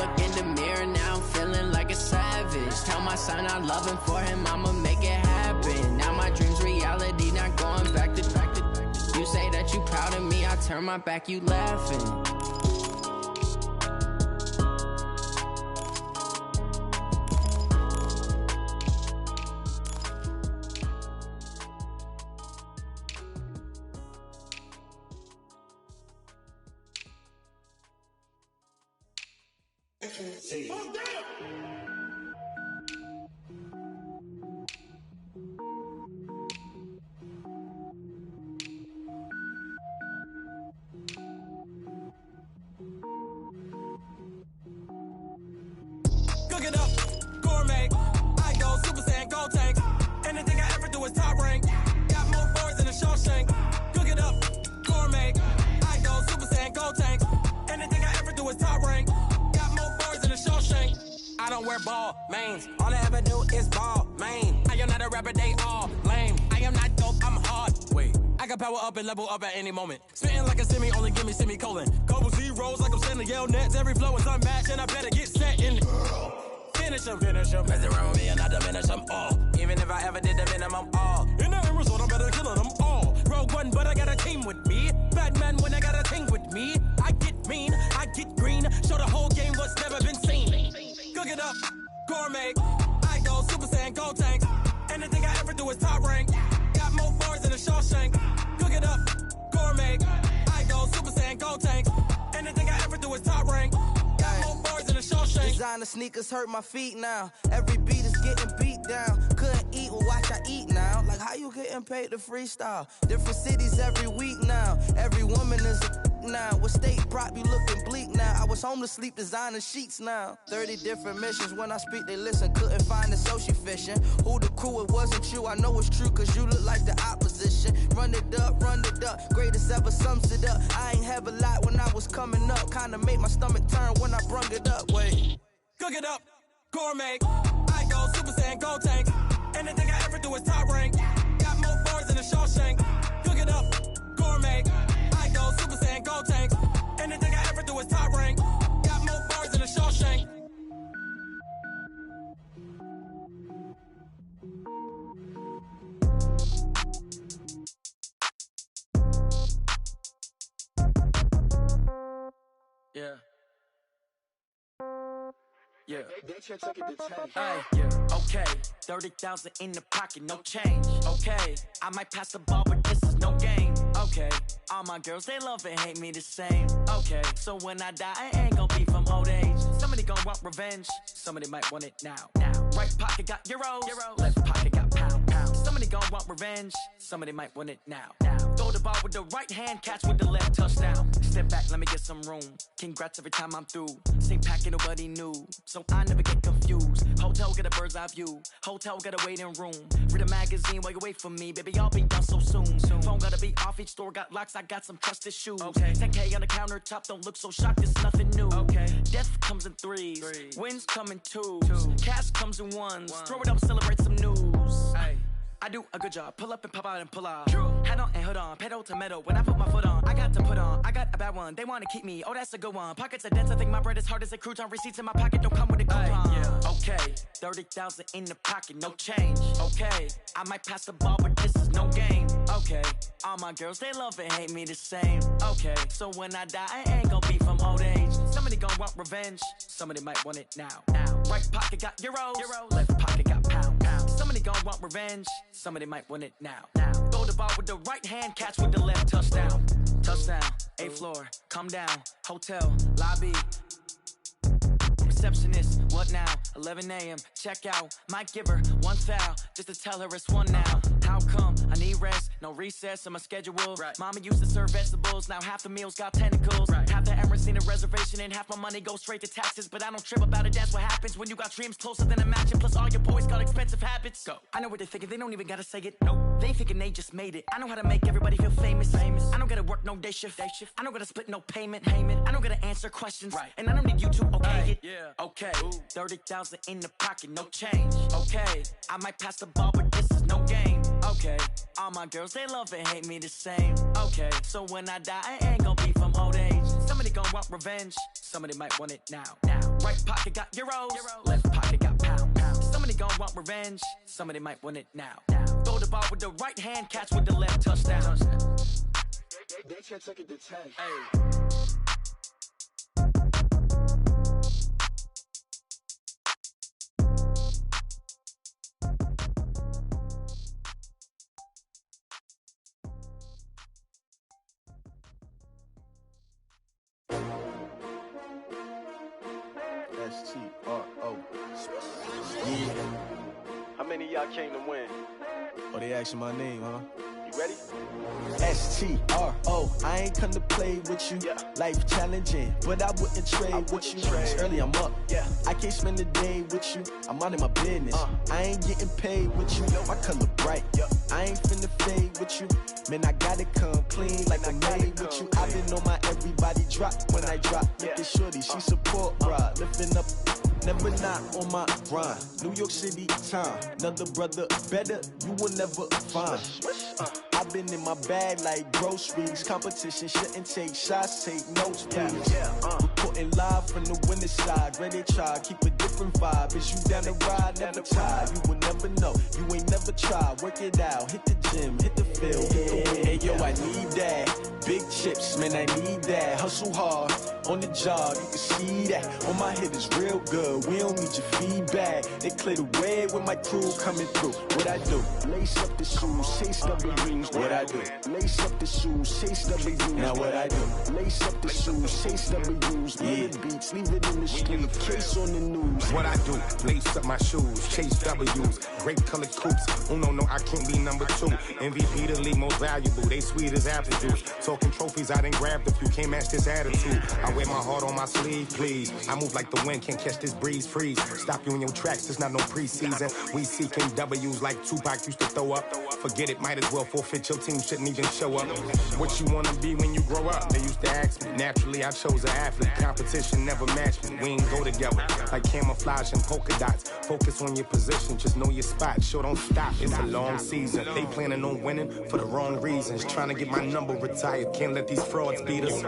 Look in the mirror, now I'm feeling like a savage. Tell my son I love him, for him I'ma make it happen. Now my dream's reality, not going back to. You say that you proud of me, I turn my back, you laughing. Cook it up, gourmet. I go Super Saiyan, gold tank. Anything I ever do is top rank. Got more boards than a Shawshank. Cook it up, gourmet. I go Super Saiyan, gold tank. Anything I ever do is top rank. Got more boards than a Shawshank. I don't wear ball mains. All I ever do is ball main. I am not a rapper, they all lame. I am not dope, I'm hard. Wait, I can power up and level up at any moment. Spitting like a semi, only give me semicolon. Couple zeros like I'm sending yell nets. Every flow is unmatched and I better get set in. Finish them. Mess around with me and I diminish them all. Even if I ever did the minimum all. In the end result, I'm better killing them all. Rogue One, but I got a team with me. Batman when I got a team with me. I get mean, I get green. Show the whole game what's never been seen. Cook it up, gourmet. I go Super Saiyan, gold tank. Anything I ever do is top rank. Got more boards than a Shawshank. Cook it up, gourmet. I go Super Saiyan, gold tank. Anything I ever do is top rank. Got more boards than a Shawshank. Designer sneakers hurt my feet now. Every beat is getting beat down. Couldn't eat, well watch I eat now. Like how you getting paid to freestyle? Different cities every week now. Every woman is a now. What state prop you looking bleak now? I was home to sleep designer sheets now. 30 different missions. When I speak they listen. Couldn't find it, so she fishing. Who the crew? It wasn't you. I know it's true cause you look like the opposition. Run it up, greatest ever sums it up. I ain't have a lot when I was coming up. Kinda made my stomach turn when I brung it up. Wait, cook it up, gourmet. I go Super Saiyan, gold tank. Anything I ever do is top rank. Got more boards than a Shawshank. Cook it up, gourmet. I go Super Saiyan, gold tank. Anything I ever do is top rank. Got more boards than a Shawshank. Yeah. Yeah. Hey, yeah. Okay. 30,000 in the pocket, no change. Okay. I might pass the ball, but this is no game. Okay. All my girls, they love and hate me the same. Okay. So when I die, I ain't gonna be from old age. Somebody gonna want revenge. Somebody might want it now. Right pocket got euros. Left pocket got pound. Somebody gonna want revenge. Somebody might want it now. Throw the ball with the right hand, catch with the left, touchdown. Step back, let me get some room. Congrats every time I'm through. Same packet, nobody knew, so I never get confused. Hotel get a bird's eye view. Hotel get a waiting room. Read a magazine while you wait for me, baby. I'll be done so soon. Phone gotta be off. Each store got locks. I got some trusted shoes. Okay. 10K on the countertop. Don't look so shocked. It's nothing new. Okay. Death comes in threes. Wins come in twos. Cash comes in ones. Throw it up, celebrate some news. Hey. I do a good job, pull up and pop out and pull out. Head on and hood on, pedal to metal. When I put my foot on, I got to put on. I got a bad one, they wanna keep me. Oh, that's a good one. Pockets are dense, I think my bread is hard as a crouton. Receipts in my pocket don't come with a coupon. Yeah. Okay, 30,000 in the pocket, no change. Okay, I might pass the ball, but this is no game. Okay, all my girls, they love and hate me the same. Okay, so when I die, I ain't gonna be from old age. Somebody gon' want revenge, somebody might want it now. Right pocket got euros, left pocket got pound. Somebody gon' want revenge, somebody might want it now. Throw the ball with the right hand, catch with the left, touchdown. Touchdown, 8th floor, come down, hotel, lobby. Receptionist, what now? 11 a.m., check out. Might give her one foul, just to tell her it's one now. How come? I need rest, no recess in my schedule. Mama used to serve vegetables, now half the meals got tentacles. Half the errands need a reservation and half my money goes straight to taxes. But I don't trip about it, that's what happens when you got dreams closer than a match. And plus all your boys got expensive habits. Go. I know what they're thinking, they don't even gotta say it. Nope. They ain't thinking they just made it. I know how to make everybody feel famous. I don't gotta work no day shift. I don't gotta split no payment. I don't gotta answer questions. And I don't need you to okay it. Yeah. Okay, 30,000 in the pocket, no change. Okay, I might pass the ball, but this is no game. Okay, all my girls, they love and hate me the same. Okay, so when I die, I ain't gonna be from old age. Somebody Somebody gon' want revenge. Somebody might want it now. Right pocket got euros. Left pocket got pounds. Somebody gon' want revenge. Somebody might want it now. Throw the ball with the right hand, catch with the left, touchdown. They can't take it to 10. Hey. S-T-R-O. Yeah. How many of y'all came to win? Oh, they asking my name, huh? You ready? S-T-R-O. I ain't come to play with you. Yeah. Life challenging, but I wouldn't trade with you. It's early, I'm up. Yeah. I can't spend the day with you. I'm out in my business. I ain't getting paid with you. My color bright. Yeah. I ain't finna fade with you. Man, I gotta come clean like I'm made with you. I've been on my everybody drop when I drop. Look at shorty, she support, bruh. Lifting up, never not on my grind. New York City time, another brother better, you will never find. I've been in my bag like groceries. Competition shouldn't take shots, take notes, please. Reporting live from the winning side. Ready to try, keep a different vibe. Is you down the ride, never tired. You will never know, you ain't never tried. Work it out, hit the gym, hit the field, hit the win. Hey yo, I need that. Big chips, man, I need that. Hustle hard, on the job, you can see that. On my hit is real good, we don't need your feedback. They clear the way with my crew coming through. What I do? Lace up the shoes, chase W's. What I do? Lace up the shoes, chase W's. Now what I do? Lace up the shoes, chase W's. Yeah. Beats, leave it in the street, case on the news. What I do? Lace up my shoes, chase W's. Great colored coops. Oh no, I can't be number 2. MVP the league most valuable. They sweet as apple juice. Talking trophies, I done grabbed a few. Can't match this attitude. I wear my heart on my sleeve, please. I move like the wind, can't catch this breeze. Freeze. Stop you in your tracks. It's not no preseason. We seeking W's like Tupac used to throw up. Forget it, might as well forfeit. Your team shouldn't even show up. What you wanna be when you grow up? They used to ask me. Naturally, I chose an athlete. Competition never matched me. We ain't go together like camouflage and polka dots. Focus on your position, just know your spot. Sure, don't stop. It's a long season. They planning on winning for the wrong reasons. Trying to get my number retired. Can't let these frauds beat us.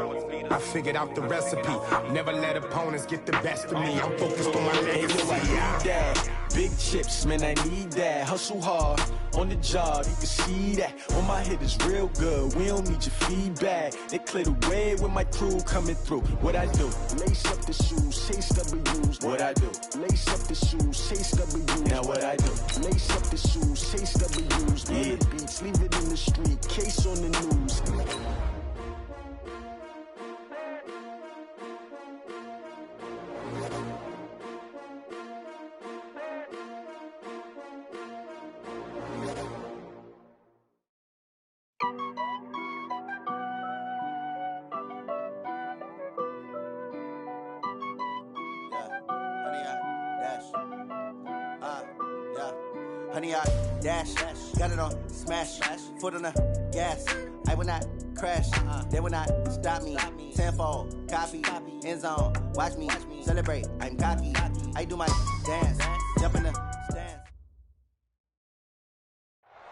I figured out the recipe. Never let opponents get the best of me. I'm focused on my legacy. Big chips, man, I need that. Hustle hard, on the job, you can see that. On my hit is real good, we don't need your feedback. They clear the way with my crew coming through. What I do? Lace up the shoes, chase W's. What I do? Lace up the shoes, chase W's. Now what I do? Lace up the shoes, chase W's. Yeah. Beats, leave it in the street, case on the news. Honey, I dash, got it on smash, foot on the gas. I will not crash, they will not stop me. Tenfold, copy, end zone, watch me celebrate. I'm cocky, I do my dance, jump in the stands.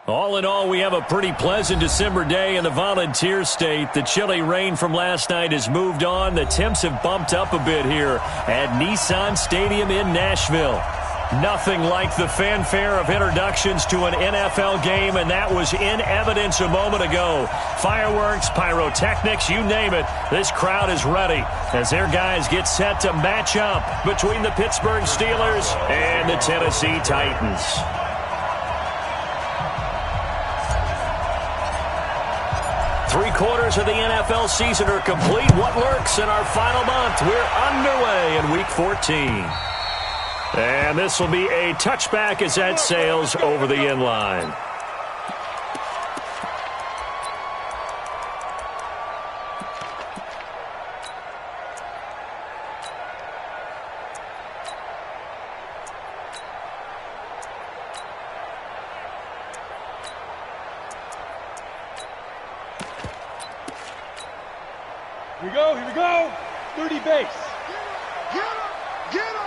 All in all, we have a pretty pleasant December day in the Volunteer State. The chilly rain from last night has moved on. The temps have bumped up a bit here at Nissan Stadium in Nashville. Nothing like the fanfare of introductions to an NFL game, and that was in evidence a moment ago. Fireworks, pyrotechnics, you name it. This crowd is ready as their guys get set to match up between the Pittsburgh Steelers and the Tennessee Titans. Three-quarters of the NFL season are complete. What lurks in our final month? We're underway in Week 14. And this will be a touchback as that sails over the end line. Here we go. 30 base. Get him.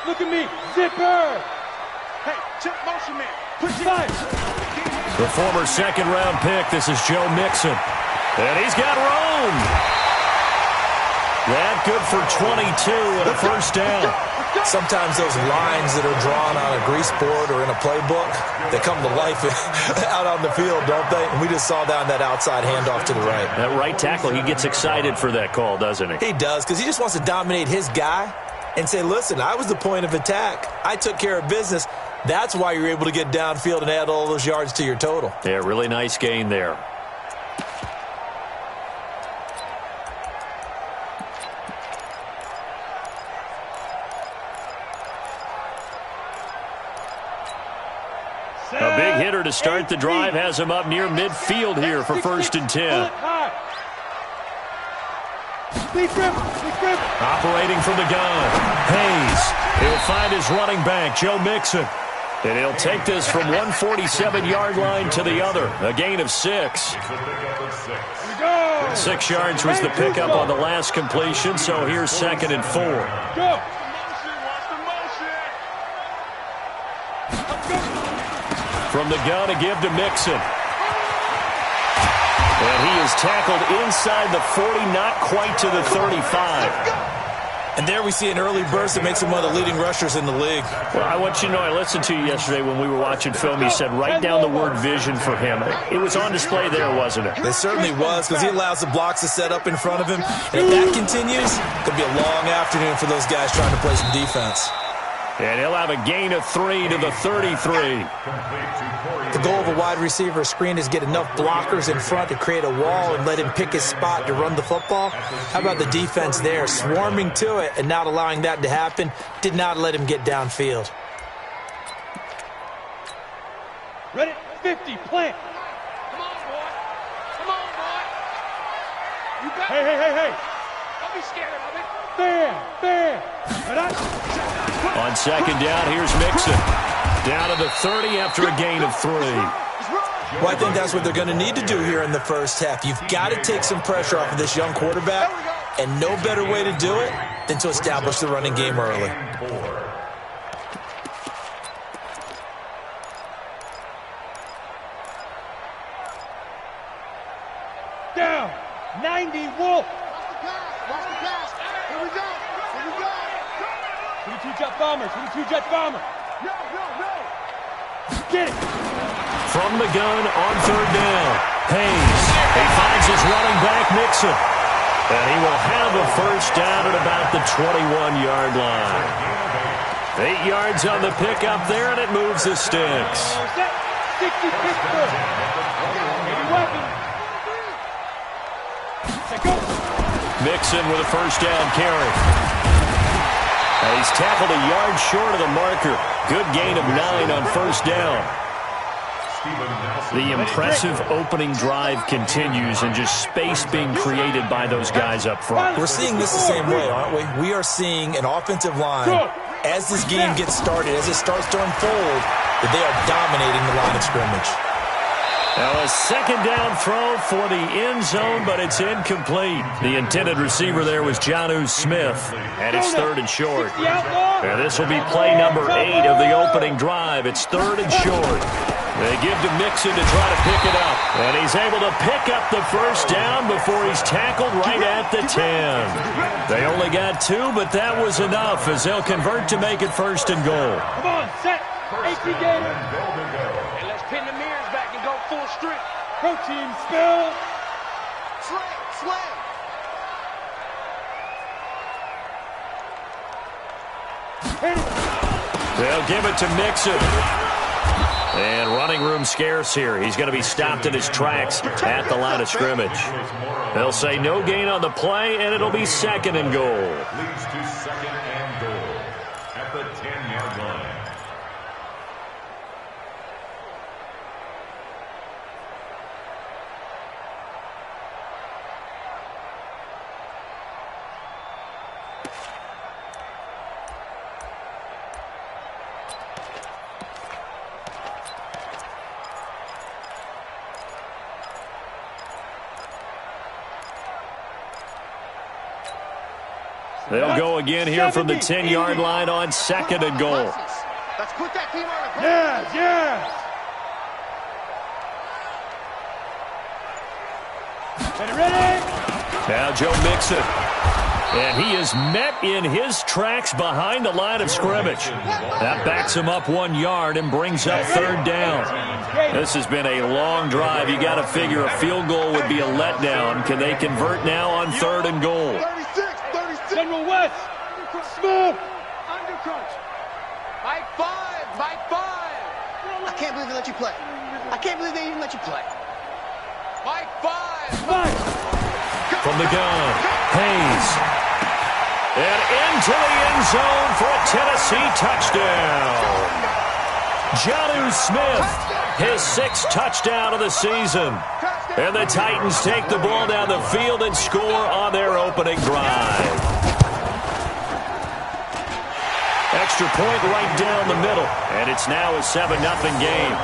Look at me, zipper! Hey, check motion man. Push fire! The former second-round pick, this is Joe Mixon. And he's got room! That good for 22 and a first down. Sometimes those lines that are drawn on a grease board or in a playbook, they come to life out on the field, don't they? And we just saw down that outside handoff to the right. That right tackle, he gets excited for that call, doesn't he? He does, because he just wants to dominate his guy and say, listen, I was the point of attack. I took care of business. That's why you're able to get downfield and add all those yards to your total. Yeah, really nice gain there. A big hitter to start the drive has him up near midfield here for 1st and 10. Operating from the gun. Hayes. He'll find his running back, Joe Mixon. And he'll take this from 147-yard line to the other. A gain of 6. 6 yards was the pickup on the last completion, so here's 2nd and 4. Go. From the gun, a give to Mixon. And he is tackled inside the 40, not quite to the 35. And there we see an early burst that makes him one of the leading rushers in the league. Well, I want you to know, I listened to you yesterday when we were watching film. You said write down the word vision for him. It was on display there, wasn't it? It certainly was, because he allows the blocks to set up in front of him. And if that continues, it could be a long afternoon for those guys trying to play some defense. And he'll have a gain of 3 to the 33. The goal of a wide receiver screen is get enough blockers in front to create a wall and let him pick his spot to run the football. How about the defense there, swarming to it and not allowing that to happen? Did not let him get downfield. Ready? 50, plant. Come on, boy. Come on, boy. You got it. Hey. Don't be scared of it. Fair. On 2nd down, here's Mixon. Down to the 30 after a gain of 3. Well, I think that's what they're going to need to do here in the first half. You've got to take some pressure off of this young quarterback, and no better way to do it than to establish the running game early. Down. 90, Wolf. Watch the pass. Here we go. 22-jet bomber. No. Get it. From the gun on 3rd down. Hayes. He finds his running back, Mixon. And he will have a first down at about the 21-yard line. 8 yards on the pickup there, and it moves the sticks. 60 Pittsburgh. Weapon. Mixon with a first down carry. And he's tackled a yard short of the marker. Good gain of 9 on 1st down. The impressive opening drive continues and just space being created by those guys up front. We're seeing this the same way, aren't we? We are seeing an offensive line, as this game gets started, as it starts to unfold, that they are dominating the line of scrimmage. Now a 2nd down throw for the end zone, but it's incomplete. The intended receiver there was Jonnu Smith, and it's 3rd and short. And this will be play number 8 of the opening drive. It's 3rd and short. They give to Mixon to try to pick it up. And he's able to pick up the first down before he's tackled right at the 10. They only got 2, but that was enough as they'll convert to make it 1st and goal. Come on, set. AC Gator. And let's pin the mirrors back and go full strength. Protein spill. Slam. They'll give it to Mixon. And running room scarce here. He's going to be stopped in his tracks at the line of scrimmage. They'll say no gain on the play, and it'll be 2nd and goal. Leads to 2nd and goal at the 10-yard line. They'll go again here from the 10-yard line on 2nd and goal. Let's put that team on the Yeah. Ready? Now Joe Mixon. And he is met in his tracks behind the line of scrimmage. That backs him up 1 yard and brings up third down. This has been a long drive. You got to figure a field goal would be a letdown. Can they convert now on third and goal? 36. General West. Smith. Undercrunch. Mike 5. Mike 5. I can't believe they let you play. I can't believe they even let you play. Mike 5. Mike. From the gun, Hayes. And into the end zone for a Tennessee touchdown. Jonnu Smith, his 6th touchdown of the season. And the Titans take the ball down the field and score on their opening drive. Extra point right down the middle. And it's now a 7-0 game.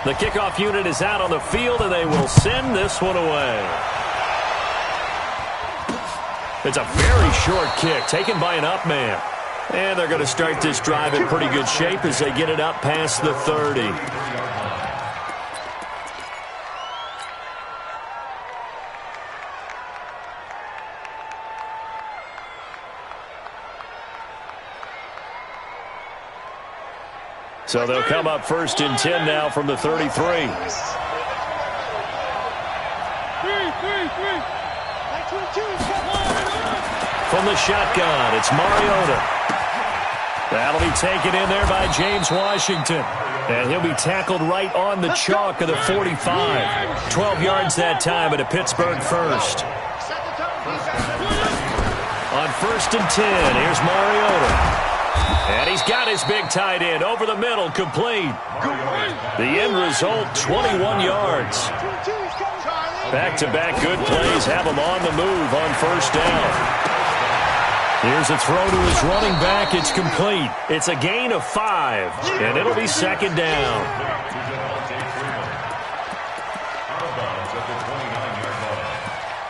The kickoff unit is out on the field, and they will send this one away. It's a very short kick taken by an up man. And they're going to start this drive in pretty good shape as they get it up past the 30. So they'll come up 1st and 10 now from the 33. From the shotgun, it's Mariota. That'll be taken in there by James Washington. And he'll be tackled right on the chalk of the 45. 12 yards that time at a Pittsburgh first. On 1st and 10, here's Mariota. And he's got his big tight end over the middle, complete. The end result, 21 yards. Back-to-back good plays have him on the move on 1st down. Here's a throw to his running back. It's complete. It's a gain of 5, and it'll be 2nd down.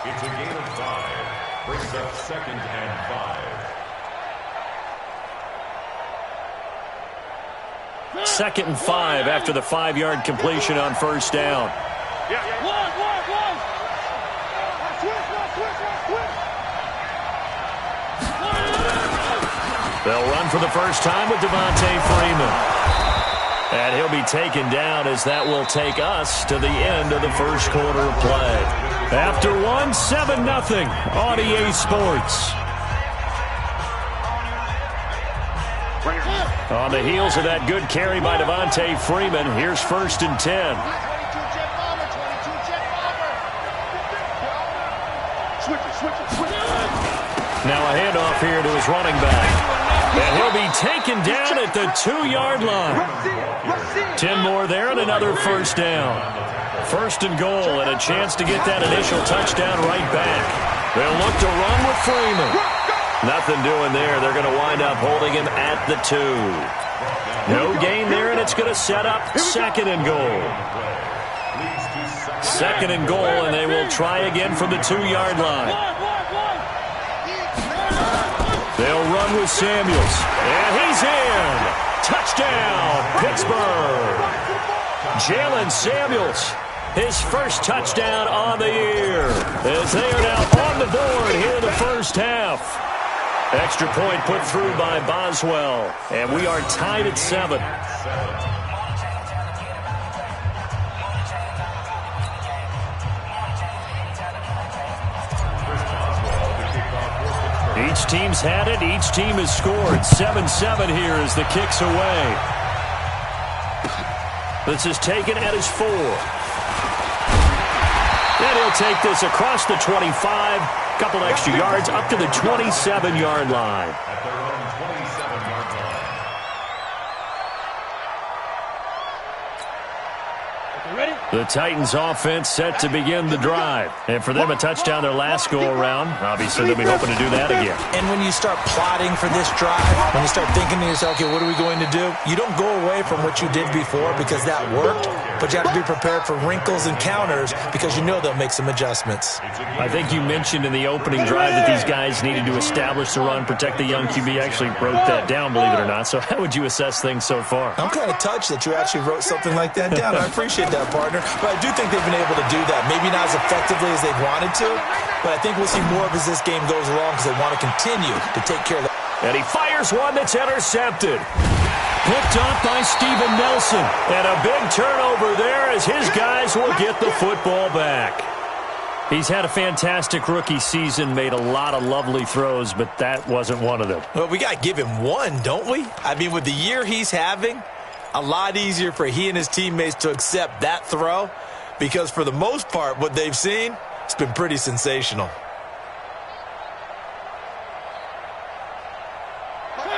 It's a gain of 5. Brings up 2nd and 5. 2nd and 5 after the 5-yard completion on 1st down. They'll run for the first time with Devontae Freeman. And he'll be taken down as that will take us to the end of the first quarter of play. After 7-0 on EA Sports. On the heels of that good carry by Devontae Freeman, here's 1st and 10. Now a handoff here to his running back. And he'll be taken down at the 2-yard line. 10 more there and another 1st down. 1st and goal and a chance to get that initial touchdown right back. They'll look to run with Freeman. Nothing doing there. They're going to wind up holding him at the 2. No gain there, and it's going to set up 2nd and goal. 2nd and goal, and they will try again from the 2-yard line. They'll run with Samuels, and he's in. Touchdown, Pittsburgh. Jalen Samuels, his 1st touchdown on the year, as they are now on the board here in the 1st half. Extra point put through by Boswell, and we are tied at 7. Each team's had it. Each team has scored. 7-7 here as the kick's away. This is taken at his 4. And he'll take this across the 25. Couple extra yards up to the 27-yard line. The Titans offense set to begin the drive. And for them, a touchdown their last go-around. Obviously, they'll be hoping to do that again. And when you start plotting for this drive, when you start thinking to yourself, okay, what are we going to do? You don't go away from what you did before because that worked, but you have to be prepared for wrinkles and counters because you know they'll make some adjustments. I think you mentioned in the opening drive that these guys needed to establish the run, protect the young QB. Actually wrote that down, believe it or not. So how would you assess things so far? I'm kind of touched that you actually wrote something like that down. I appreciate that, partner. But I do think they've been able to do that. Maybe not as effectively as they wanted to, but I think we'll see more of as this game goes along because they want to continue to take care of the... And he fires one that's intercepted. Picked off by Steven Nelson. And a big turnover there as his guys will get the football back. He's had a fantastic rookie season, made a lot of lovely throws, but that wasn't one of them. Well, we got to give him one, don't we? I mean, with the year he's having, a lot easier for he and his teammates to accept that throw because for the most part, what they've seen, it's been pretty sensational.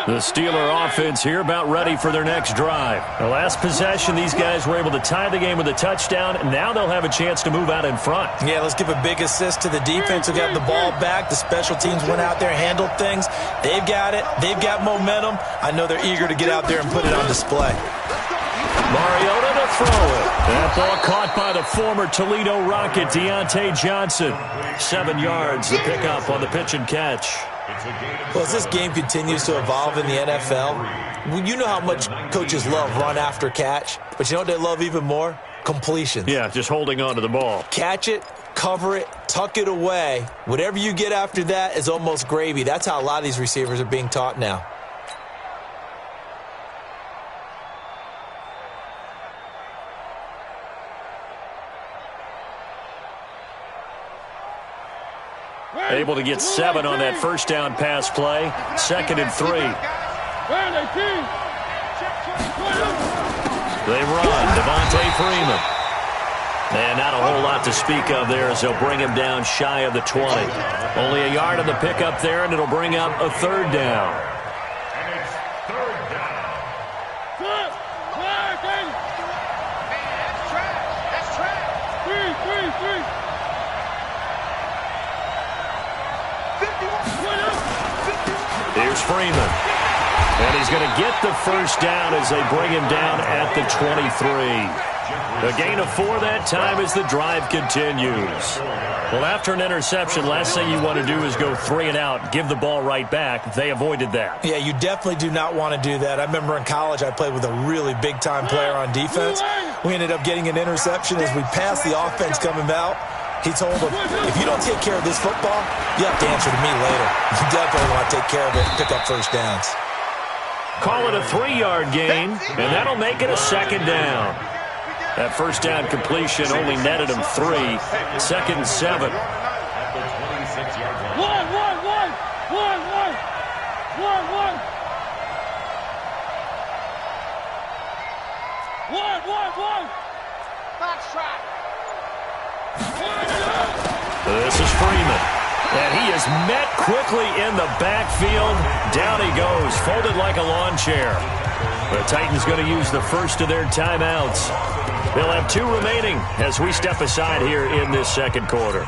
The Steeler offense here about ready for their next drive. The last possession, these guys were able to tie the game with a touchdown, and now they'll have a chance to move out in front. Yeah, let's give a big assist to the defense who got the ball back. The special teams went out there, handled things. They've got it. They've got momentum. I know they're eager to get out there and put it on display. Mariota to throw it. That ball caught by the former Toledo Rocket, Deontay Johnson. 7 yards, the pickup on the pitch and catch. Well, as this game continues to evolve in the NFL, you know how much coaches love run after catch, but you know what they love even more? Completions. Yeah, just holding on to the ball. Catch it, cover it, tuck it away. Whatever you get after that is almost gravy. That's how a lot of these receivers are being taught now. Able to get 7 on that first down pass play. 2nd and 3. They run. Devontae Freeman. And not a whole lot to speak of there as they'll bring him down shy of the 20. Only a yard on the pickup there, and it'll bring up a 3rd down. And it's 3rd down. That's trash. Three. Here's Freeman. And he's going to get the first down as they bring him down at the 23. A gain of 4 that time as the drive continues. Well, after an interception, last thing you want to do is go 3 and out, give the ball right back. They avoided that. Yeah, you definitely do not want to do that. I remember in college I played with a really big-time player on defense. We ended up getting an interception as we passed the offense coming out. He told him, if you don't take care of this football, you have to answer to me later. You definitely want to take care of it and pick up first downs. Call it a 3-yard gain, and that'll make it a 2nd down. That first down completion only netted him 3. 2nd and 7. One. Box track. This is Freeman. And he is met quickly in the backfield. Down he goes, folded like a lawn chair. The Titans going to use the first of their timeouts. They'll have 2 remaining as we step aside here in this 2nd quarter.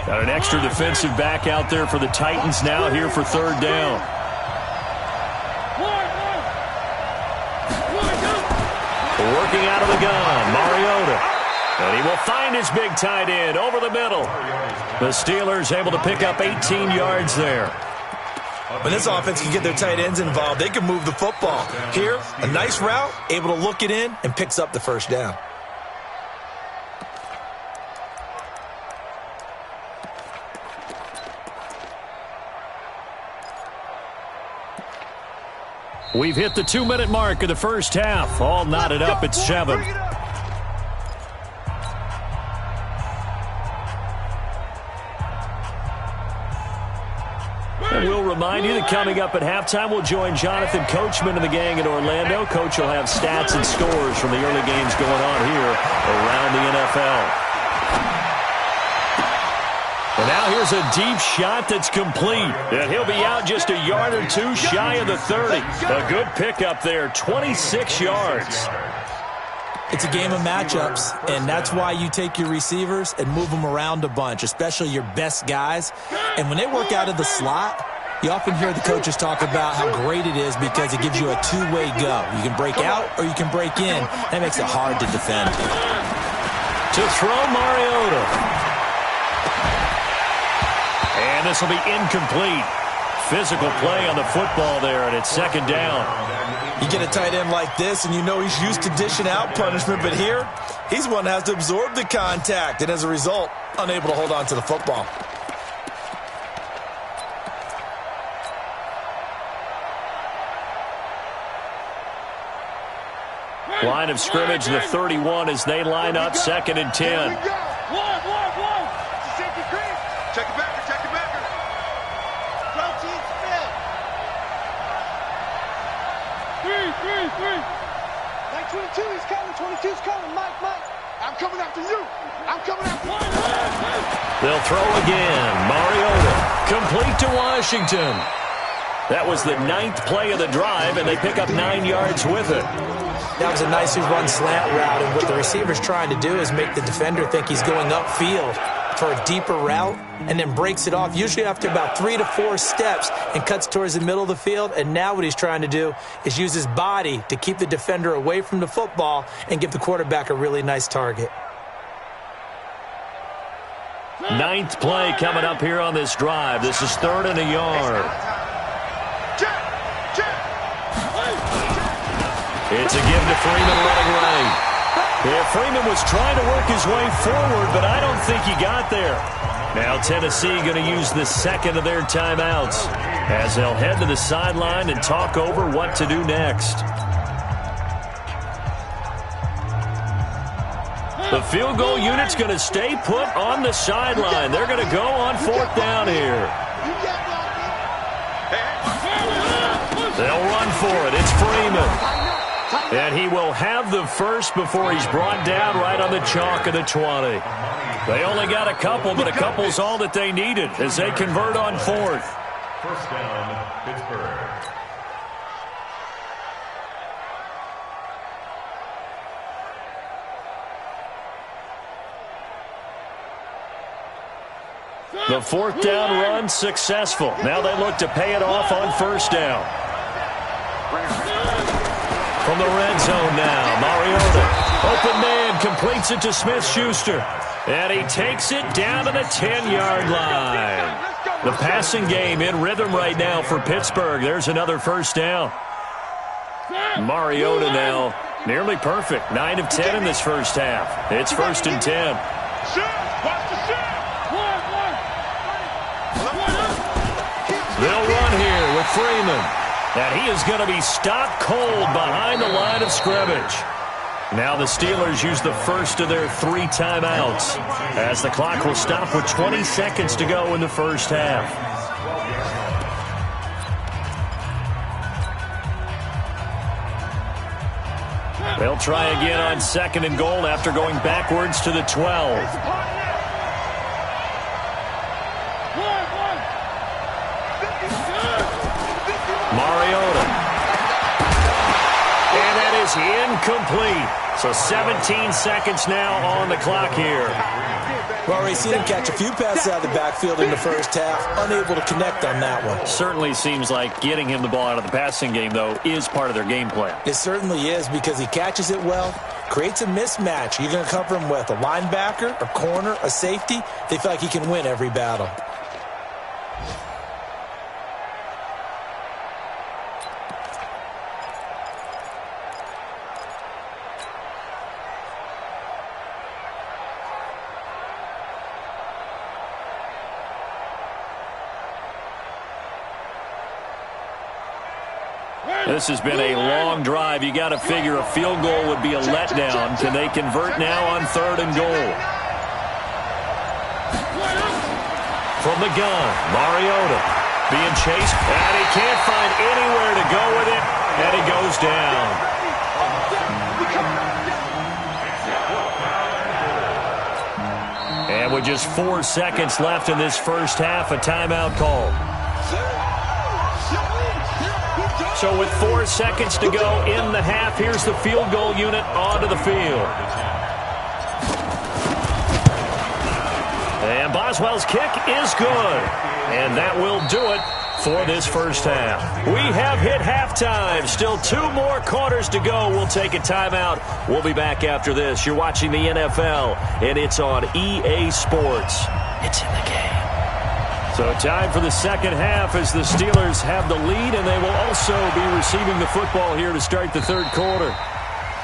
Got an extra defensive back out there for the Titans now here for 3rd down. Working out of the gun, Mariota. And he will find his big tight end over the middle. The Steelers able to pick up 18 yards there. When this offense can get their tight ends involved, they can move the football. Here, a nice route, able to look it in, and picks up the first down. We've hit the 2-minute mark of the first half. All knotted up at 7. And we'll remind you that coming up at halftime, we'll join Jonathan Coachman and the gang in Orlando. Coach will have stats and scores from the early games going on here around the NFL. And now here's a deep shot that's complete. And he'll be out just a yard or 2 shy of the 30. A good pickup there, 26 yards. It's a game of matchups, and that's why you take your receivers and move them around a bunch, especially your best guys. And when they work out of the slot, you often hear the coaches talk about how great it is because it gives you a two-way go. You can break out or you can break in. That makes it hard to defend. To throw, Mariota. And this will be incomplete. Physical play on the football there, and it's second down. You get a tight end like this, and you know he's used to dishing out punishment, but here, he's one that has to absorb the contact, and as a result, unable to hold on to the football. Line of scrimmage, the 31 as they line up, 2nd and 10. One. Safety green. Check it back. Protein spin. 3. 22, he's coming. 22's coming. Mike. I'm coming after you. They'll throw again. Mariota, complete to Washington. That was the 9th play of the drive, and they pick up 9 yards with it. That was a nicely run slant route, and what the receiver's trying to do is make the defender think he's going upfield for a deeper route, and then breaks it off, usually after about 3 to 4 steps, and cuts towards the middle of the field. And now what he's trying to do is use his body to keep the defender away from the football and give the quarterback a really nice target. 9th play coming up here on this drive. This is 3rd and a yard. It's a give to Freeman running right. Yeah, Freeman was trying to work his way forward, but I don't think he got there. Now Tennessee going to use the 2nd of their timeouts as they'll head to the sideline and talk over what to do next. The field goal unit's going to stay put on the sideline. They're going to go on 4th down here. They'll run for it. It's Freeman. And he will have the first before he's brought down right on the chalk of the 20. They only got a couple, but a couple's all that they needed as they convert on 4th. First down, Pittsburgh. The 4th down run successful. Now they look to pay it off on 1st down. From the red zone now, Mariota. Open man, completes it to Smith-Schuster. And he takes it down to the 10-yard line. The passing game in rhythm right now for Pittsburgh. There's another 1st down. Mariota now nearly perfect. 9 of 10 in this first half. It's 1st and 10. They'll run here with Freeman. And he is going to be stopped cold behind the line of scrimmage. Now the Steelers use the first of their 3 timeouts as the clock will stop with 20 seconds to go in the first half. They'll try again on 2nd and goal after going backwards to the 12. Mariota. And that is incomplete. So 17 seconds now on the clock here. Well, we've seen him catch a few passes out of the backfield in the first half, unable to connect on that one. Certainly seems like getting him the ball out of the passing game, though, is part of their game plan. It certainly is because he catches it well, creates a mismatch. You're going to cover him with a linebacker, a corner, a safety. They feel like he can win every battle. This has been a long drive. You got to figure a field goal would be a letdown. Can they convert now on 3rd and goal? From the gun, Mariota being chased, and he can't find anywhere to go with it, and he goes down. And with just 4 seconds left in this first half, a timeout call. So with 4 seconds to go in the half, here's the field goal unit onto the field. And Boswell's kick is good. And that will do it for this first half. We have hit halftime. Still 2 more quarters to go. We'll take a timeout. We'll be back after this. You're watching the NFL, and it's on EA Sports. It's in the game. So time for the second half as the Steelers have the lead, and they will also be receiving the football here to start the third quarter.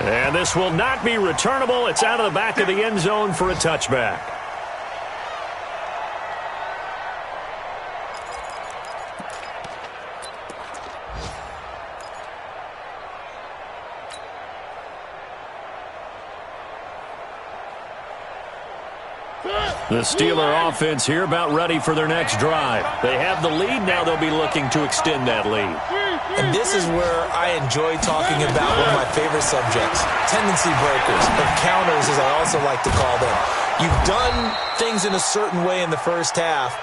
And this will not be returnable. It's out of the back of the end zone for a touchback. The Steeler offense here about ready for their next drive. They have the lead. Now they'll be looking to extend that lead. And this is where I enjoy talking about one of my favorite subjects, tendency breakers, or counters as I also like to call them. You've done things in a certain way in the first half,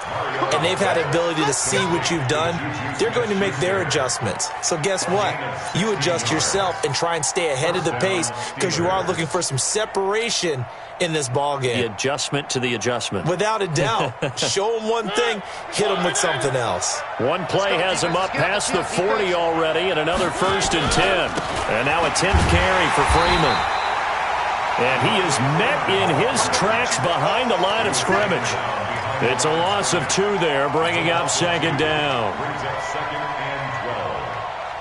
and they've had the ability to see what you've done. They're going to make their adjustments. So guess what? You adjust yourself and try and stay ahead of the pace because you are looking for some separation in this ball game. The adjustment to the adjustment. Without a doubt. Show them one thing, hit them with something else. One play has him up past the 40 already, and another 1st and 10. And now a 10th carry for Freeman. And he is met in his tracks behind the line of scrimmage. It's a loss of 2 there, bringing up 2nd down. Brings up 2nd and 12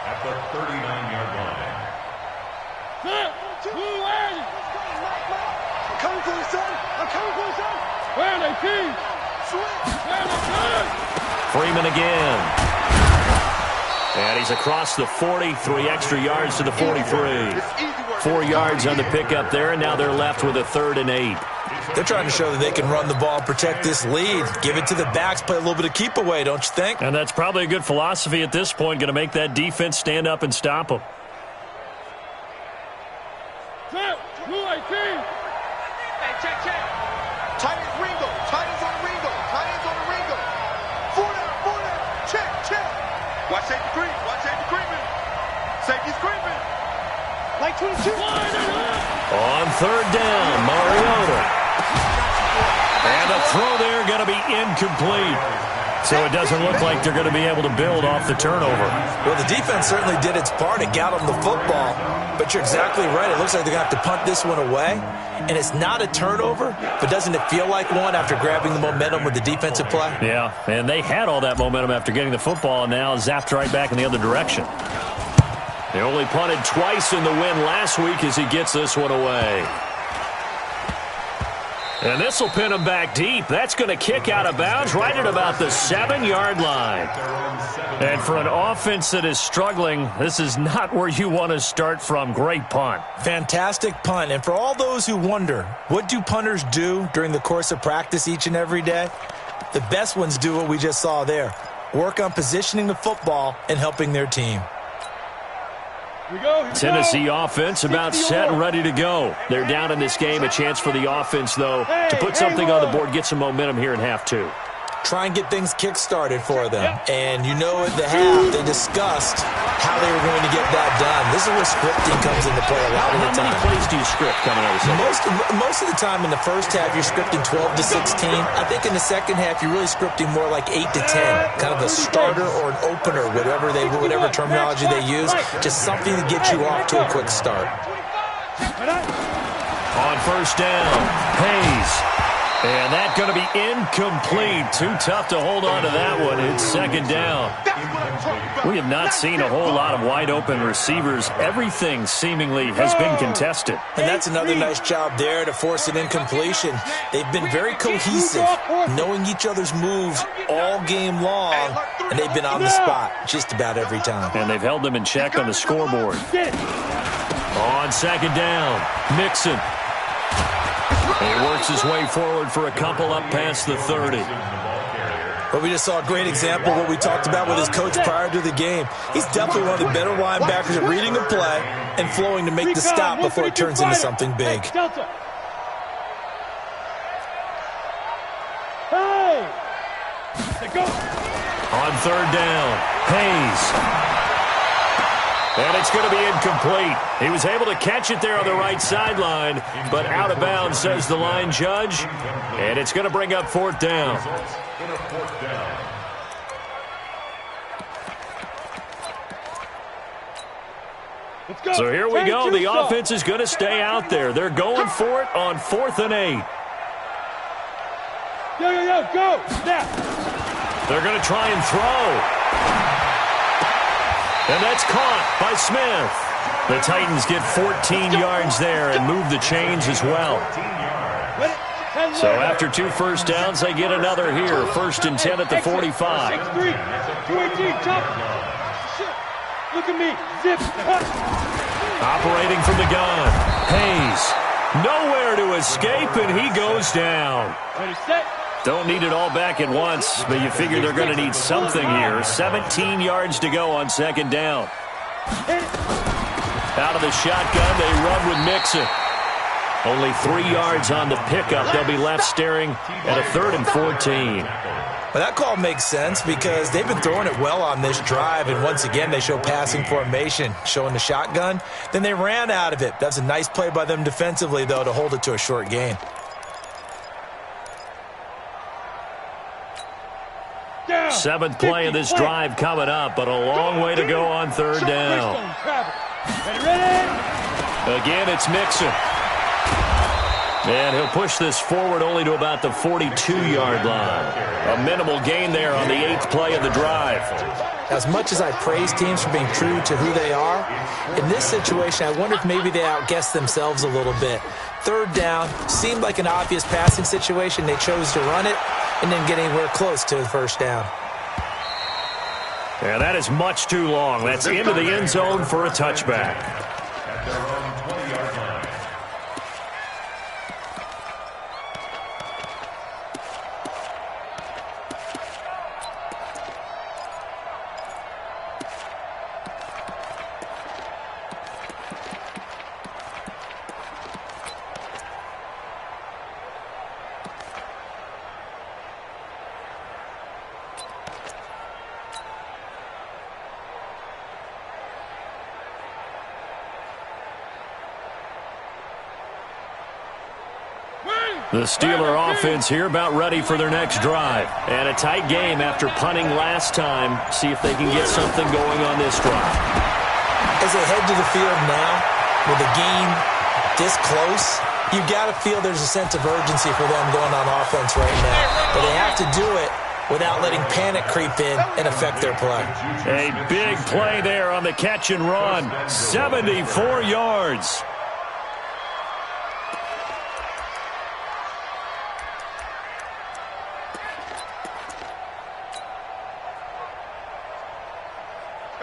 at the 39-yard line. I'm coming for you, son. I'm coming for you, son. Where are they, Keith? Where are they? Freeman again. And he's across the 40, 3 extra yards to the 43. 4 yards on the pickup there, and now they're left with a 3rd and 8. They're trying to show that they can run the ball, protect this lead, give it to the backs, play a little bit of keep away, don't you think? And that's probably a good philosophy at this point, going to make that defense stand up and stop them. Check. Tight ends Ringo. Tight ends on the Ringo. Tight ends on the Ringo. 4 down. Check. Watch safety creep. Safety's creeping. Like 22. On 3rd down, Mariota. And the throw there going to be incomplete. So it doesn't look like they're going to be able to build off the turnover. Well, the defense certainly did its part. It got them the football. But you're exactly right. It looks like they're going to have to punt this one away. And it's not a turnover, but doesn't it feel like one after grabbing the momentum with the defensive play? Yeah, and they had all that momentum after getting the football and now zapped right back in the other direction. They only punted twice in the win last week as he gets this one away. And this will pin him back deep. That's going to kick out of bounds right at about the 7-yard line. And for an offense that is struggling, this is not where you want to start from. Great punt. Fantastic punt. And for all those who wonder, what do punters do during the course of practice each and every day? The best ones do what we just saw there. Work on positioning the football and helping their team. Tennessee offense about set and ready to go. They're down in this game. A chance for the offense, though, to put something on the board, get some momentum here in half 2. Try and get things kick-started for them. And you know at the half, they discussed how they were going to get that done. This is where scripting comes into play a lot of the time. How many plays do you script coming out of the second? Most of the time in the first half, you're scripting 12 to 16. I think in the second half, you're really scripting more like 8 to 10. Kind of a starter or an opener, whatever terminology they use. Just something to get you off to a quick start. On 1st down, Hayes. And that's going to be incomplete. Too tough to hold on to that one. It's 2nd down. We have not seen a whole lot of wide-open receivers. Everything seemingly has been contested. And that's another nice job there to force an incompletion. They've been very cohesive, knowing each other's moves all game long, and they've been on the spot just about every time. And they've held them in check on the scoreboard. On 2nd down, Mixon. He works his way forward for a couple up past the 30. But we just saw a great example of what we talked about with his coach prior to the game. He's definitely one of the better linebackers at reading a play and flowing to make the stop before it turns into something big. On 3rd down, Hayes. And it's going to be incomplete. He was able to catch it there on the right sideline, but out of bounds, says the line judge. And it's going to bring up 4th down. So here we go. The offense is going to stay out there. They're going for it on 4th and 8. Go! Snap! They're going to try and throw. And that's caught by Smith. The Titans get 14 yards there and move the chains as well. So after 2 first downs, they get another here. 1st and 10 at the 45. 6-3. 2-18, jump. Look at me. Zip. Operating from the gun. Hayes. Nowhere to escape, and he goes down. Ready, set. Don't need it all back at once, but you figure they're going to need something here. 17 yards to go on 2nd down. Out of the shotgun, they run with Mixon. Only 3 yards on the pickup. They'll be left staring at a 3rd and 14. Well, that call makes sense because they've been throwing it well on this drive, and once again they show passing formation, showing the shotgun. Then they ran out of it. That's a nice play by them defensively, though, to hold it to a short gain. Seventh play of this drive coming up, but a long way to go on 3rd down. Again, it's Mixon. And he'll push this forward only to about the 42-yard line. A minimal gain there on the 8th play of the drive. As much as I praise teams for being true to who they are, in this situation, I wonder if maybe they outguessed themselves a little bit. 3rd down seemed like an obvious passing situation. They chose to run it and didn't get anywhere close to the 1st down. Yeah, that is much too long. That's into the end zone for a touchback. The Steeler offense here about ready for their next drive. And a tight game after punting last time. See if they can get something going on this drive. As they head to the field now, with the game this close, you got to feel there's a sense of urgency for them going on offense right now. But they have to do it without letting panic creep in and affect their play. A big play there on the catch and run. 74 yards.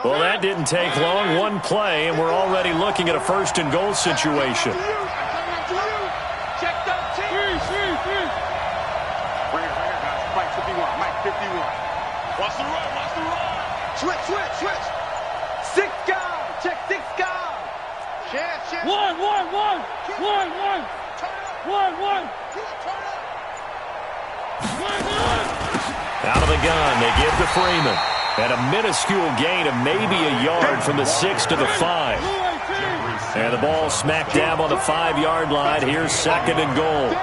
Well, that didn't take long. One play, and we're already looking at a 1st and goal situation. Check that team. Right here, guys. Mike 51. Mike 51. Watch the run. Switch. 6 guard. Check 6 guard. Chance. One. One. Out of the gun, they give to Freeman. At a minuscule gain of maybe a yard from the 6 to the 5. And the ball smack dab on the 5-yard line. Here's 2nd and goal.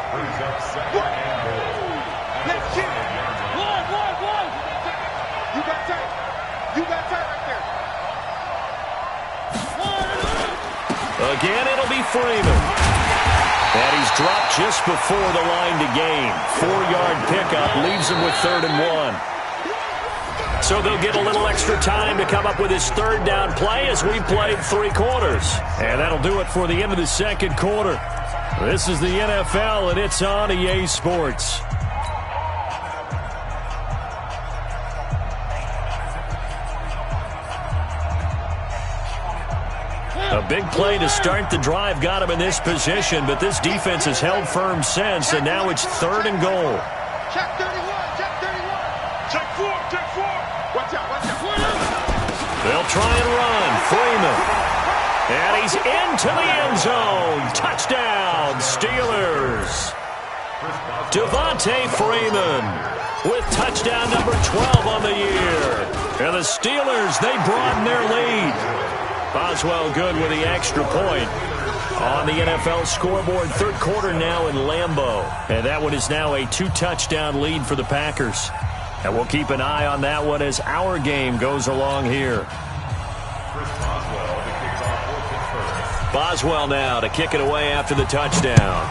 Again, it'll be Freeman. And he's dropped just before the line to gain. 4-yard pickup leaves him with 3rd and 1. So they'll get a little extra time to come up with his 3rd down play as we played 3 quarters. And that'll do it for the end of the 2nd quarter. This is the NFL, and it's on EA Sports. A big play to start the drive got him in this position, but this defense has held firm since, and now it's 3rd and goal. Check 31. Check 4. Watch out. They'll try and run. Freeman. And he's into the end zone. Touchdown, Steelers. Devontae Freeman with touchdown number 12 on the year. And the Steelers, they broaden their lead. Boswell good with the extra point. On the NFL scoreboard, third quarter now in Lambeau. And that one is now a 2-touchdown lead for the Packers. And we'll keep an eye on that one as our game goes along here. Boswell now to kick it away after the touchdown.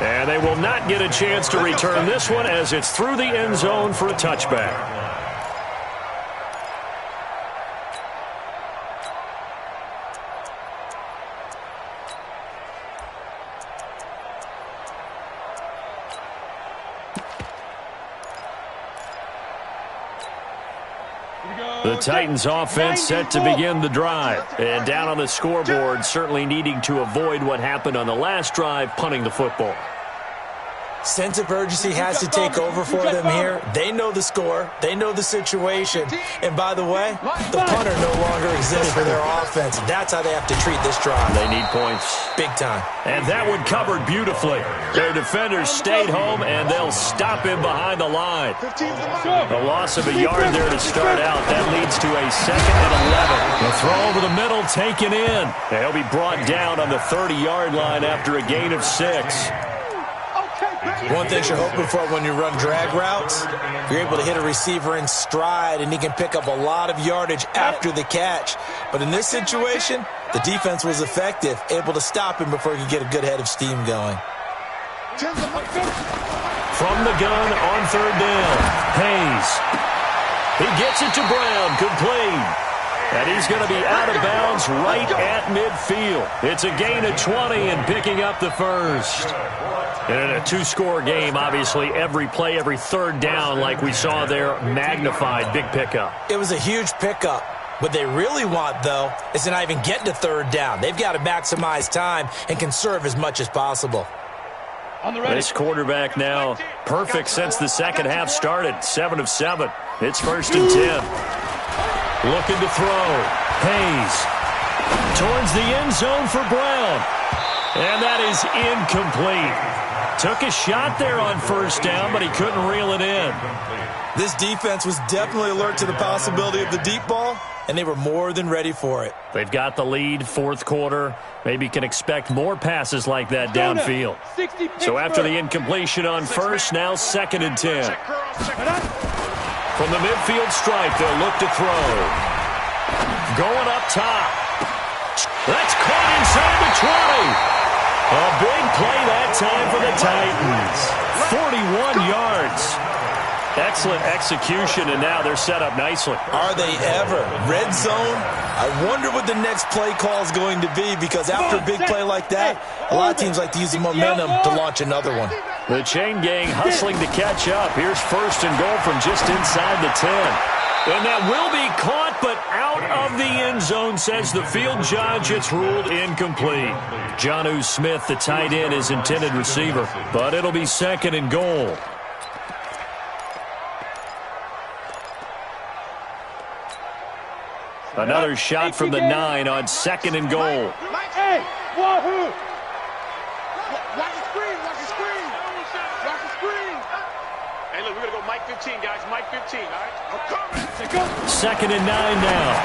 And they will not get a chance to return this one as it's through the end zone for a touchback. The Titans offense set to begin the drive. And down on the scoreboard, certainly needing to avoid what happened on the last drive, punting the football. Sense of urgency has to take over for them here. They know the score. They know the situation. And by the way, the punter no longer exists for their offense. That's how they have to treat this drive. They need points. Big time. And that one covered beautifully. Their defenders stayed home, and they'll stop him behind the line. A loss of a yard there to start out. That leads to a 2nd and 11. The throw over the middle taken in. And he'll be brought down on the 30-yard line after a gain of 6. One thing you're hoping for when you run drag routes, you're able to hit a receiver in stride, and he can pick up a lot of yardage after the catch. But in this situation, the defense was effective, able to stop him before he could get a good head of steam going. From the gun on third down, Hayes. He gets it to Brown, complete. And he's going to be out of bounds right at midfield. It's a gain of 20 and picking up the first. And in a 2-score game, obviously, every play, every third down, like we saw there, magnified. Big pickup. It was a huge pickup. What they really want, though, is to not even get to third down. They've got to maximize time and conserve as much as possible. This quarterback now perfect since the second half started. 7 of 7. It's 1st and 10. Looking to throw. Hayes towards the end zone for Brown. And that is incomplete. Took a shot there on first down, but he couldn't reel it in. This defense was definitely alert to the possibility of the deep ball, and they were more than ready for it. They've got the lead, fourth quarter. Maybe can expect more passes like that downfield. So after the incompletion on first, now 2nd and 10. From the midfield stripe, they'll look to throw. Going up top. That's caught inside the 20. A big play that time for the Titans. 41 yards. Excellent execution, and now they're set up nicely. Are they ever? Red zone? I wonder what the next play call is going to be, because after a big play like that, a lot of teams like to use the momentum to launch another one. The chain gang hustling to catch up. Here's 1st and goal from just inside the 10. And that will be caught, but out of the end zone, says the field judge. It's ruled incomplete. Jonnu Smith, the tight end, is intended receiver, but it'll be 2nd and goal. Another shot from the 9 on 2nd and goal. Hey, wahoo! Watch the screen, watch the screen. Watch the screen. Hey, look, we're going to go Mike 15, guys. Mike 15, all right? I'm coming. 2nd and 9 now.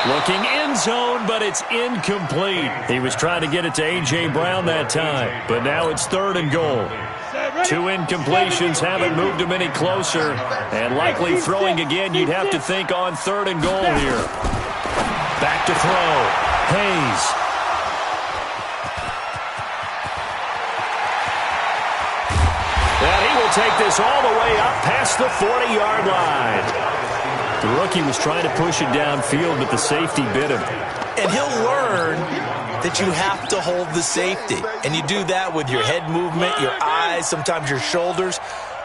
Looking end zone, but it's incomplete. He was trying to get it to A.J. Brown that time, but now it's 3rd and goal. 2 incompletions haven't moved him any closer, and likely throwing again, you'd have to think on 3rd and goal here. Back to throw. Hayes. And he will take this all the way up past the 40-yard line. The rookie was trying to push it downfield, but the safety bit him. And he'll learn that you have to hold the safety. And you do that with your head movement, your eyes, sometimes your shoulders.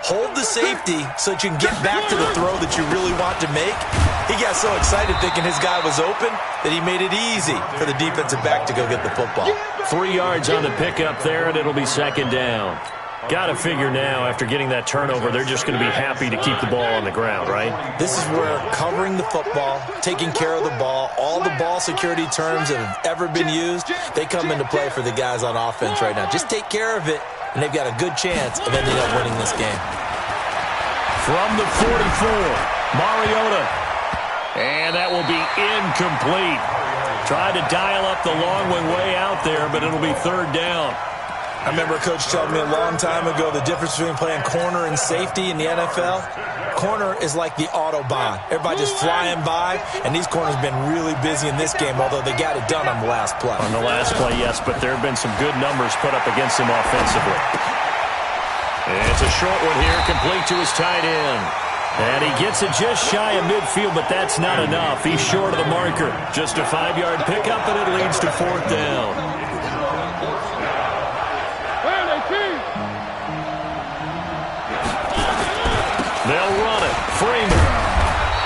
Hold the safety so that you can get back to the throw that you really want to make. He got so excited thinking his guy was open that he made it easy for the defensive back to go get the football. 3 yards on the pickup there, and it'll be 2nd down. Got to figure now, after getting that turnover, they're just going to be happy to keep the ball on the ground, right? This is where covering the football, taking care of the ball, all the ball security terms that have ever been used, they come into play for the guys on offense right now. Just take care of it, and they've got a good chance of ending up winning this game. From the 44, Mariota. And that will be incomplete. Tried to dial up the long way out there, but it'll be third down. I remember a coach telling me a long time ago the difference between playing corner and safety in the NFL. Corner is like the Autobahn. Everybody just flying by, and these corners have been really busy in this game, although they got it done on the last play. On the last play, yes, but there have been some good numbers put up against him offensively. It's a short one here, complete to his tight end. And he gets it just shy of midfield, but that's not enough. He's short of the marker. Just a 5-yard pickup, and it leads to fourth down. They'll run it. Freeman.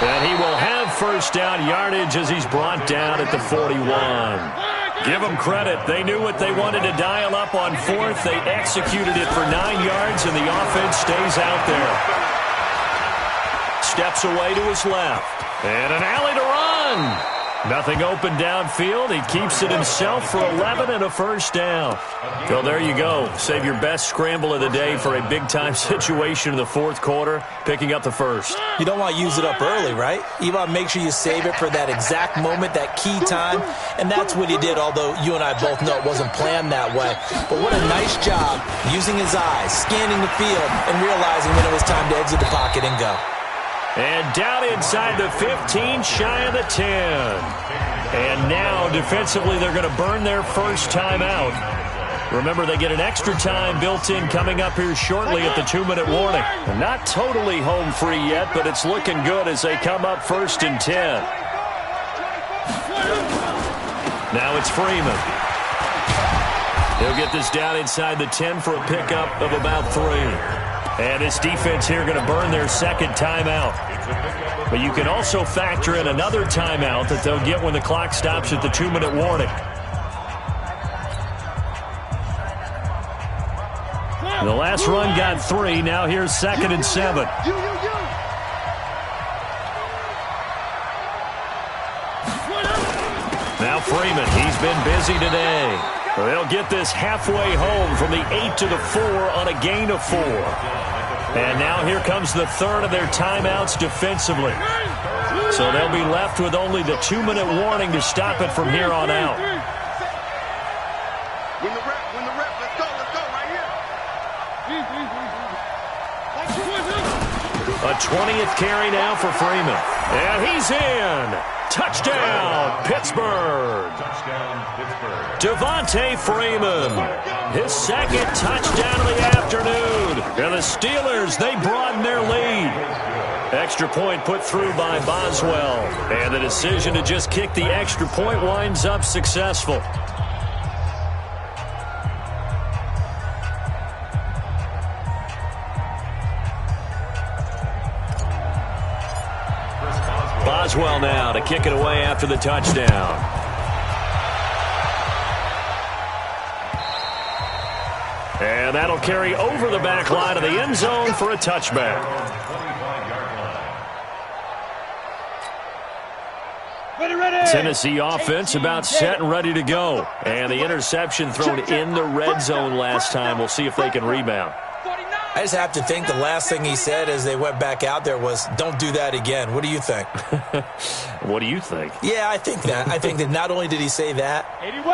And he will have first down yardage as he's brought down at the 41. Give them credit. They knew what they wanted to dial up on fourth. They executed it for 9 yards, and the offense stays out there. Steps away to his left. And an alley to run. Nothing open downfield. He keeps it himself for 11 and a first down. So there you go. Save your best scramble of the day for a big-time situation in the fourth quarter, picking up the first. You don't want to use it up early, right? You want to make sure you save it for that exact moment, that key time, and that's what he did, although you and I both know it wasn't planned that way. But what a nice job using his eyes, scanning the field, and realizing when it was time to exit the pocket and go. And down inside the 15, shy of the 10. And now, defensively, they're going to burn their first timeout. Remember, they get an extra time built in coming up here shortly at the 2-minute warning. They're not totally home free yet, but it's looking good as they come up 1st and 10. Now it's Freeman. He'll get this down inside the 10 for a pickup of about 3. And this defense here going to burn their second timeout. But you can also factor in another timeout that they'll get when the clock stops at the 2-minute warning. The last run got 3. Now here's 2nd and 7. Now Freeman, he's been busy today. They'll get this halfway home from the 8 to the 4 on a gain of 4. And now here comes the third of their timeouts defensively. So they'll be left with only the 2-minute warning to stop it from here on out. When the rep, let's go right here. A 20th carry now for Freeman. And he's in. Touchdown, Pittsburgh. Devontae Freeman, his second touchdown of the afternoon. And the Steelers, they broaden their lead. Extra point put through by Boswell. And the decision to just kick the extra point winds up successful. Boswell now to kick it away after the touchdown. And that'll carry over the back line of the end zone for a touchback. Tennessee offense about set and ready to go. And the interception thrown in the red zone last time. We'll see if they can rebound. I just have to think the last thing he said as they went back out there was, don't do that again. What do you think? What do you think? Yeah, I think that. I think that not only did he say that,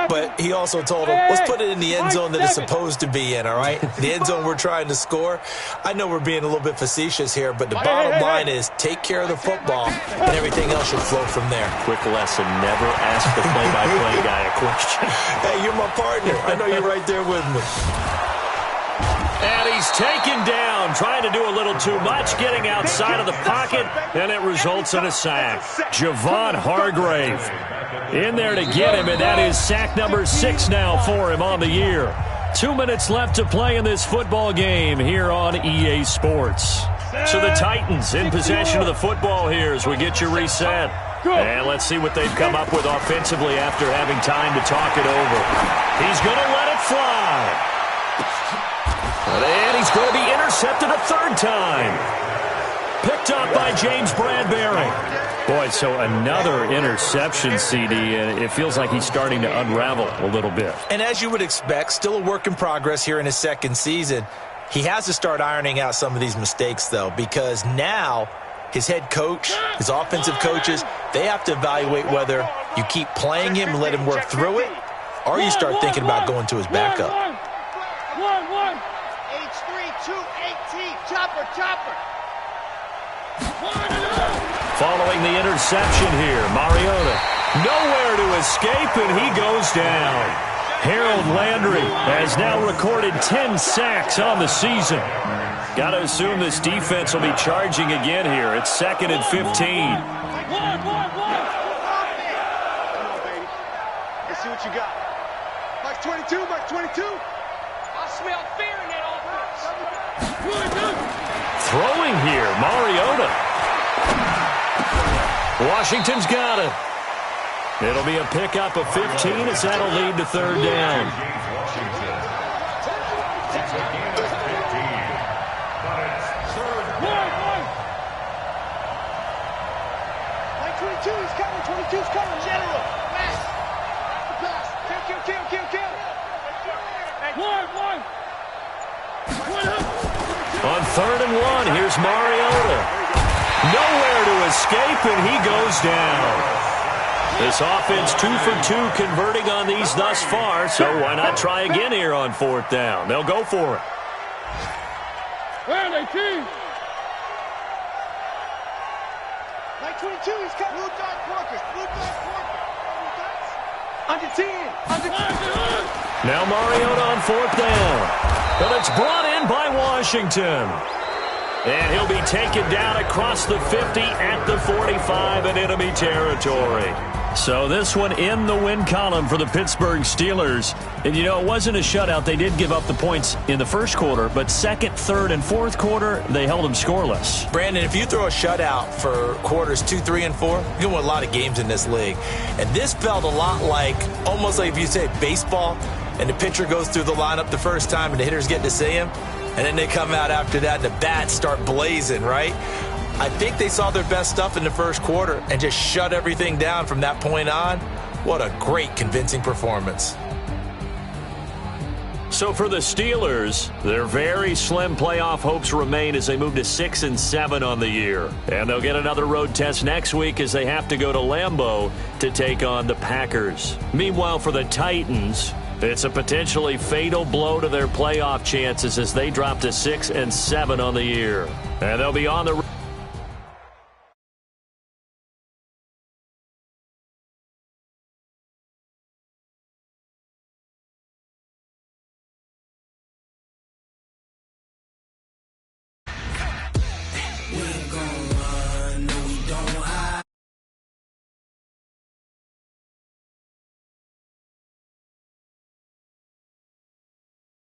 but he also told him, let's put it in the end zone that it's supposed to be in, all right? The end zone we're trying to score. I know we're being a little bit facetious here, but the bottom line is take care of the football, and everything else should flow from there. Quick lesson, never ask the play-by-play guy a question. Hey, you're my partner. I know you're right there with me. And he's taken down, trying to do a little too much, getting outside of the pocket, and it results in a sack. Javon Hargrave in there to get him, and that is sack number 6 now for him on the year. 2 minutes left to play in this football game here on EA Sports. So the Titans in possession of the football here as we get you reset. And let's see what they've come up with offensively after having time to talk it over. He's going to let it fly. And he's going to be intercepted a third time. Picked up by James Bradbury. Boy, so another interception, CD, and it feels like he's starting to unravel a little bit. And as you would expect, still a work in progress here in his second season. He has to start ironing out some of these mistakes, though, because now his head coach, his offensive coaches, they have to evaluate whether you keep playing him and let him work through it, or you start thinking about going to his backup. H3-2-18, chopper. Following the interception here, Mariota nowhere to escape, and he goes down. Harold Landry has now recorded 10 sacks on the season. Got to assume this defense will be charging again here. It's 2nd and 15. Come on, baby. Let's see what you got. Mike 22, Mike 22. I smell fear in that offense. Throwing here, Mariota. Washington's got it. It'll be a pickup of 15 as that'll lead to 3rd down. Mike 22's coming, 22's coming. General, pass. Kill. On 3rd and 1, here's Mariota. Nowhere to escape, and he goes down. This offense 2 for 2 converting on these thus far, so why not try again here on 4th down? They'll go for it. Mike 22, he's coming. Blue dot Porkers. Under 10. Now Mariota on 4th down. But it's brought in by Washington. And he'll be taken down across the 50 at the 45 in enemy territory. So this one in the win column for the Pittsburgh Steelers. And, you know, it wasn't a shutout. They did give up the points in the first quarter, but 2nd, 3rd, and 4th quarter, they held them scoreless. Brandon, if you throw a shutout for quarters 2, 3, and 4, you're going to win a lot of games in this league. And this felt a lot like, almost like if you say baseball, and the pitcher goes through the lineup the first time and the hitters get to see him, and then they come out after that and the bats start blazing, right? I think they saw their best stuff in the first quarter and just shut everything down from that point on. What a great, convincing performance. So for the Steelers, their very slim playoff hopes remain as they move to 6 and 7 on the year. And they'll get another road test next week as they have to go to Lambeau to take on the Packers. Meanwhile, for the Titans, it's a potentially fatal blow to their playoff chances as they drop to 6 and 7 on the year. And they'll be on the